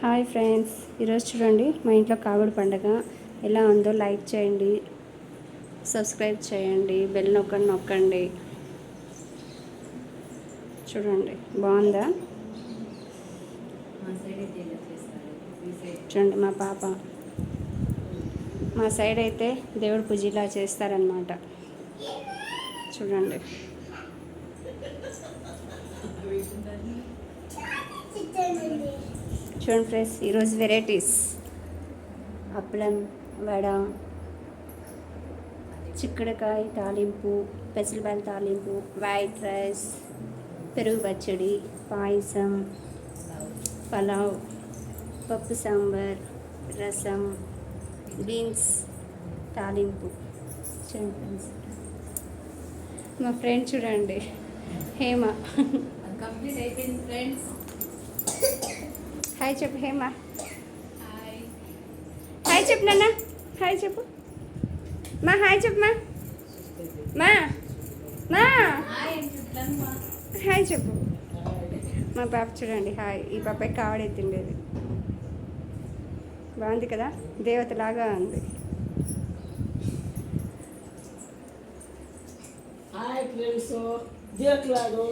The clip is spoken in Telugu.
హాయ్ ఫ్రెండ్స్, ఈరోజు చూడండి మా ఇంట్లో కాగుడు పండుగ ఎలా ఉందో లైక్ చేయండి, సబ్స్క్రైబ్ చేయండి, బెల్ నొక్కండి. చూడండి బాగుందా? చూడండి మా పాప. మా సైడ్ అయితే దేవుడి పూజ ఇలా చేస్తారనమాట. చూడండి చూడండి ఫ్రెండ్స్, ఈరోజు వెరైటీస్ అప్పలం, వడ, చిక్కుడుకాయ తాలింపు, పెసరపల్లి తాలింపు, వైట్ రైస్, పెరుగు పచ్చడి, పాయసం, పలావ్, పప్పు సాంబార్, రసం, బీన్స్ తాలింపు. చూడండి ఫ్రెండ్స్, మా ఫ్రెండ్ చూడండి హేమ. కంప్లీట్ అయిపోయింది ఫ్రెండ్స్. హాయ్ చెప్పు హేమ. హాయ్ చెప్పు నాన్న. హాయ్ చెప్పు మా. హాయ్ చెప్పు మా. మా మా హాయ్ చెప్పు. మా పాప చూడండి హాయ్. ఈ పాప కావడెత్తిండేది. బాగుంది కదా, దేవతలాగా ఉంది. Hi friends, దేవతలాగా